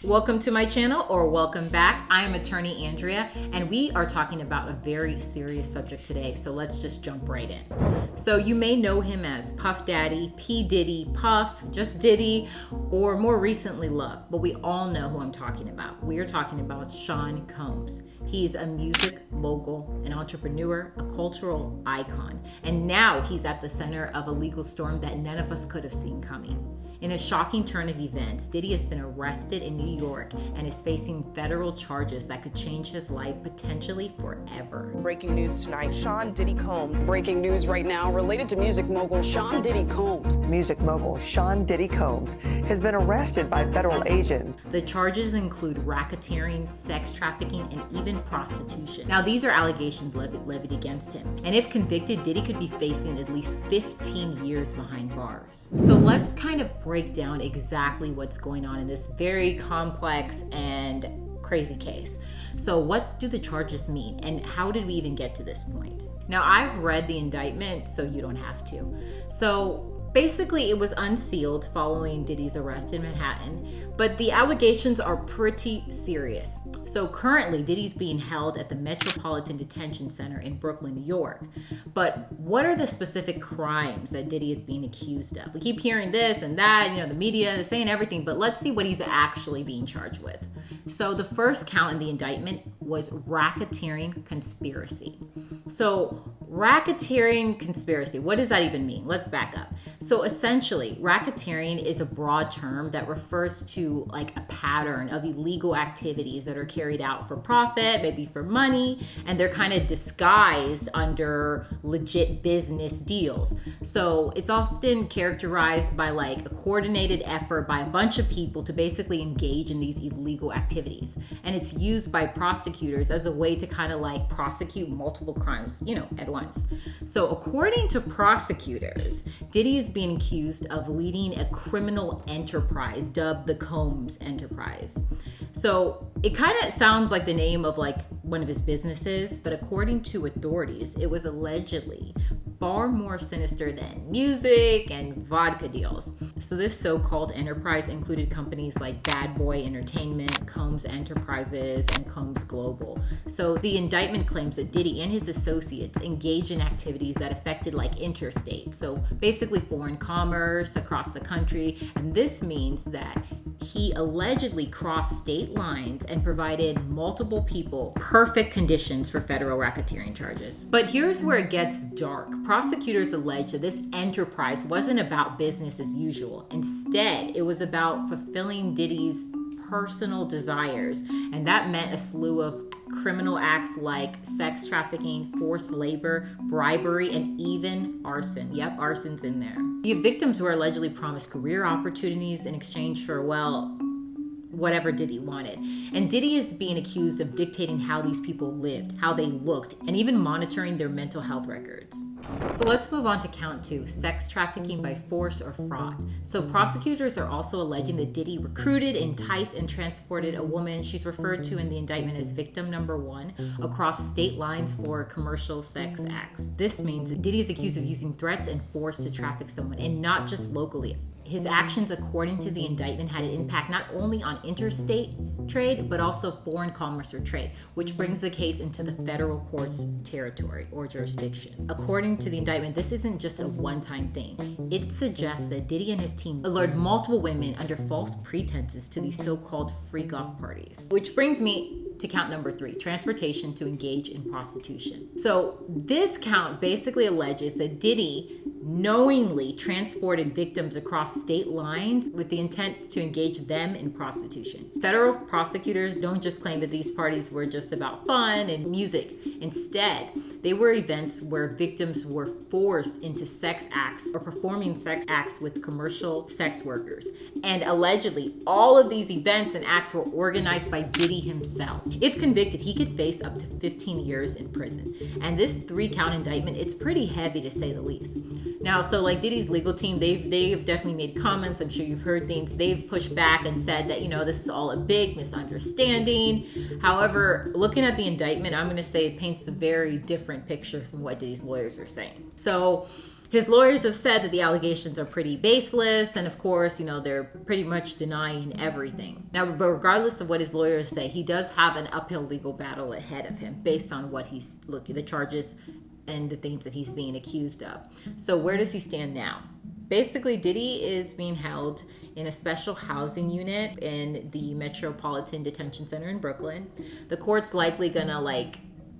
Welcome to my channel, or welcome back. I am attorney Andrea, and we are talking about a very serious subject today, so let's just jump right in. So you may know him as Puff Daddy, P. Diddy, Puff, just Diddy, or more recently Love, but we all know who I'm talking about. We are talking about Sean Combs. He's a music mogul, an entrepreneur, a cultural icon, and now he's at the center of a legal storm that none of us could have seen coming. In a shocking turn of events, Diddy has been arrested in New York and is facing federal charges that could change his life potentially forever. Breaking news tonight, Sean Diddy Combs. Breaking news right now related to music mogul Sean Diddy Combs. Music mogul Sean Diddy Combs has been arrested by federal agents. The charges include racketeering, sex trafficking, and even prostitution. Now, these are allegations levied against him. And if convicted, Diddy could be facing at least 15 years behind bars. So let's kind of break down exactly what's going on in this very complex and crazy case. So what do the charges mean, and how did we even get to this point? Now, I've read the indictment, so you don't have to. So basically, it was unsealed following Diddy's arrest in Manhattan, but the allegations are pretty serious. So currently, Diddy's being held at the Metropolitan Detention Center in Brooklyn, New York. But what are the specific crimes that Diddy is being accused of? We keep hearing this and that, the media is saying everything, but let's see what he's actually being charged with. So the first count in the indictment was racketeering conspiracy. So racketeering conspiracy, what does that even mean? Let's back up. So essentially, racketeering is a broad term that refers to like a pattern of illegal activities that are carried out for profit, maybe for money, and they're kind of disguised under legit business deals. So it's often characterized by like a coordinated effort by a bunch of people to basically engage in these illegal activities. And it's used by prosecutors as a way to kind of like prosecute multiple crimes, at once. So according to prosecutors, Diddy is being accused of leading a criminal enterprise dubbed the Combs Enterprise. So it kind of sounds like the name of like one of his businesses, but according to authorities, it was allegedly far more sinister than music and vodka deals. So this so-called enterprise included companies like Bad Boy Entertainment, Combs Enterprises, and Combs Global. So the indictment claims that Diddy and his associates engaged in activities that affected like interstate, so basically foreign commerce across the country, and this means that he allegedly crossed state lines and provided multiple people perfect conditions for federal racketeering charges. But here's where it gets dark. Prosecutors allege that this enterprise wasn't about business as usual. Instead, it was about fulfilling Diddy's personal desires, and that meant a slew of criminal acts like sex trafficking, forced labor, bribery, and even arson. Yep, arson's in there. The victims were allegedly promised career opportunities in exchange for, whatever Diddy wanted. And Diddy is being accused of dictating how these people lived, how they looked, and even monitoring their mental health records. So let's move on to count 2, sex trafficking by force or fraud. So prosecutors are also alleging that Diddy recruited, enticed, and transported a woman, she's referred to in the indictment as victim number 1, across state lines for commercial sex acts. This means that Diddy is accused of using threats and force to traffic someone, and not just locally. His actions, according to the indictment, had an impact not only on interstate trade, but also foreign commerce or trade, which brings the case into the federal court's territory or jurisdiction. According to the indictment, this isn't just a one-time thing. It suggests that Diddy and his team allured multiple women under false pretenses to these so-called freak-off parties. Which brings me to count number 3, transportation to engage in prostitution. So this count basically alleges that Diddy knowingly transported victims across state lines with the intent to engage them in prostitution. Federal prosecutors don't just claim that these parties were just about fun and music. Instead, they were events where victims were forced into sex acts or performing sex acts with commercial sex workers. And allegedly, all of these events and acts were organized by Diddy himself. If convicted, he could face up to 15 years in prison. And this 3-count indictment, it's pretty heavy to say the least. Now, so like Diddy's legal team, they've definitely made comments. I'm sure you've heard things. They've pushed back and said that, this is all a big misunderstanding. However, looking at the indictment, I'm going to say it paints a very different picture from what Diddy's lawyers are saying. So His lawyers have said that the allegations are pretty baseless, and of course, they're pretty much denying everything. Now, but regardless of what his lawyers say, he does have an uphill legal battle ahead of him based on what the charges and the things that he's being accused of. So where does he stand now? Basically, Diddy is being held in a special housing unit in the Metropolitan Detention Center in Brooklyn. The court's likely gonna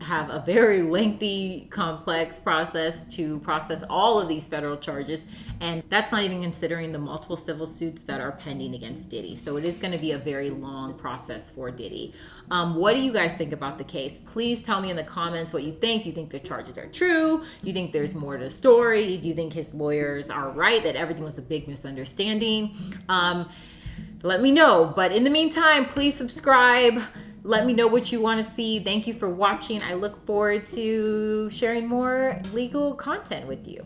have a very lengthy, complex process to process all of these federal charges, and that's not even considering the multiple civil suits that are pending against Diddy. So it is going to be a very long process for Diddy. What do you guys think about the case? Please tell me in the comments what you think. Do you think the charges are true? Do you think there's more to the story? Do you think his lawyers are right, that everything was a big misunderstanding? Let me know. But in the meantime, please subscribe. Let me know what you want to see. Thank you for watching. I look forward to sharing more legal content with you.